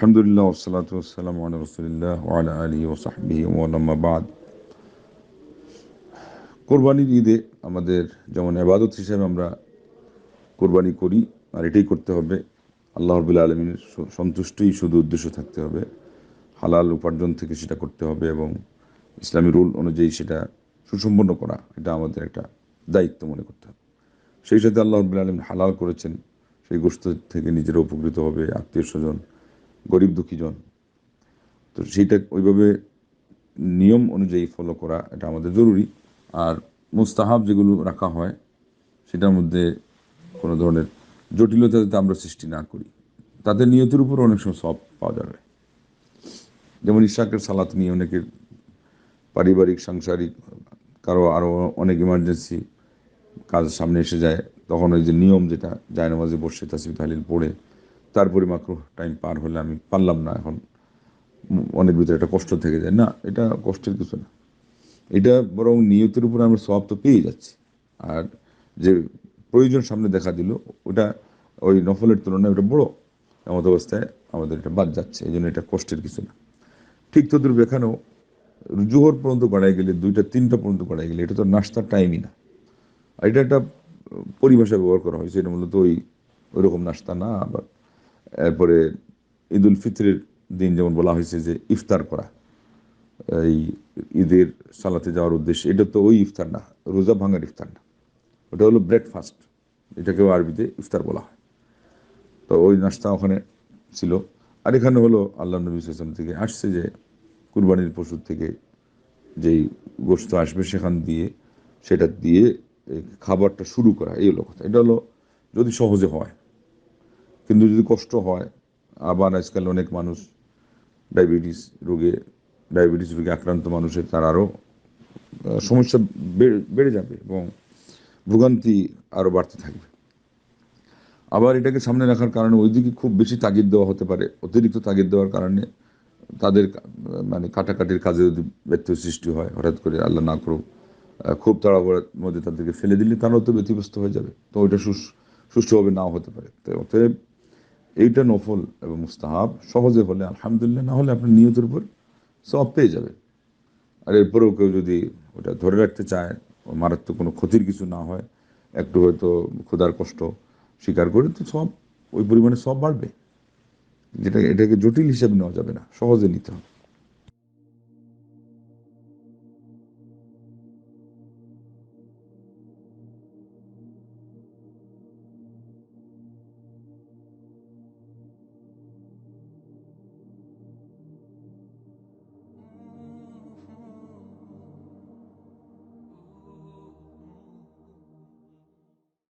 আলহামদুলিল্লাহ ওয়াসসালাতু ওয়াসসালামু আলা রাসূলিল্লাহ ওয়া আলা আলিহি ওয়া সাহবিহি ওয়া আম্মা বাদ। কোরবানির ঈদে আমাদের যেমন ইবাদত হিসেবে আমরা কোরবানি করি, আর এটাই করতে হবে। আল্লাহ রাব্বুল আলামিনের সন্তুষ্টিই শুধু উদ্দেশ্য থাকতে হবে। হালাল উপার্জন থেকে সেটা করতে হবে এবং ইসলামী রুল অনুযায়ী সেটা সুসম্পন্ন করা, এটা আমাদের একটা দায়িত্ব মনে করতে হবে। সেই সাথে আল্লাহ রাব্বুল আলামিন হালাল করেছেন, সেই গোশত থেকে নিজেরা উপকৃত হবে, আত্মীয় স্বজন, গরিব দুঃখীজন। তো সেইটা ওইভাবে নিয়ম অনুযায়ী ফলো করা এটা আমাদের জরুরি। আর মুস্তাহাব যেগুলো রাখা হয় সেটার মধ্যে কোনো ধরনের জটিলতা যাতে আমরা সৃষ্টি না করি, তাদের নিয়তের উপর অনেক সময় সব পাওয়া যাবে। যেমন ইশরাকের সালাত নিয়ে অনেকের পারিবারিক সাংসারিক কারো আরও অনেক ইমার্জেন্সি কাজ সামনে এসে যায়, তখন ওই যে নিয়ম যেটা জায়নামাজে বসে তাসবিহ তাহলিল পড়ে তারপরে মাকরুহ টাইম পার হলে আমি পারলাম না, এখন অনেক ভিতরে একটা কষ্ট থেকে যায়, না এটা কষ্টের কিছু না। এটা বরং নিয়তের উপর আমরা সওয়াব তো পেয়ে যাচ্ছি। আর যে প্রয়োজন সামনে দেখা দিল, ওটা ওই নফলের তুলনায় ওটা বড়, এমত অবস্থায় আমাদের এটা বাদ যাচ্ছে, এই জন্য এটা কষ্টের কিছু না। ঠিক তদ্রুপ এখানেও জোহর পর্যন্ত গড়াই গেলে, 2টা 3টা পর্যন্ত গড়াই গেলে, এটা তো নাস্তার টাইমই না। আর এটা একটা পরিভাষা ব্যবহার করা হয়েছে, এটা মূলত ওই রকম নাস্তা না। আবার এরপরে ঈদুল ফিতরের দিন যেমন বলা হয়েছে যে ইফতার করা, এই ঈদের সালাতে যাওয়ার উদ্দেশ্যে, এটা তো ওই ইফতার না, রোজা ভাঙার ইফতার না, ওটা হলো ব্রেকফাস্ট, এটাকেও আরবিতে ইফতার বলা হয়। তো ওই নাস্তা ওখানে ছিল। আর এখানে হলো আল্লাহ নবী সাল্লাল্লাহু আলাইহি ওয়াসাল্লাম থেকে আসছে যে কুরবানির পশুর থেকে যেই গোশত আসবে সেখান দিয়ে সেটা দিয়ে এই খাবারটা শুরু করা, এই হলো কথা। এটা হলো যদি সহজে হয়, কিন্তু যদি কষ্ট হয়, আবার আজকাল অনেক মানুষ ডায়াবেটিস রোগে ডায়াবেটিস রোগে আক্রান্ত মানুষের তার আরও সমস্যা বেড়ে যাবে এবং ভোগান্তি আরও বাড়তে থাকবে। আবার এটাকে সামনে রাখার কারণে ওইদিকে খুব বেশি তাগিদ দেওয়া হতে পারে, অতিরিক্ত তাগিদ দেওয়ার কারণে তাদের মানে কাটাকাটির কাজে যদি ব্যত্যয় সৃষ্টি হয়, হঠাৎ করে আল্লাহ না করুক খুব তাড়াহুড়োর মধ্যে তাদেরকে ফেলে দিলে তারাও তো ব্যতিগ্রস্ত হয়ে যাবে, তো ওইটা সুষ্ঠুভাবে নাও হতে পারে। তো অতএব এইটা নফল এবং মুস্তাহাব, সহজে হলে আলহামদুলিল্লাহ, না হলে আপনার নিয়তের উপর সওয়াব পেয়ে যাবে। আর এরপরেও কেউ যদি ওটা ধরে রাখতে চায়, মারাত্মক কোনো ক্ষতির কিছু না হয়, একটু হয়তো ক্ষুধার কষ্ট স্বীকার করে, তো সব ওই পরিমাণে সব বাড়বে। এটাকে জটিল হিসেবে নেওয়া যাবে না, সহজে নিতে হবে।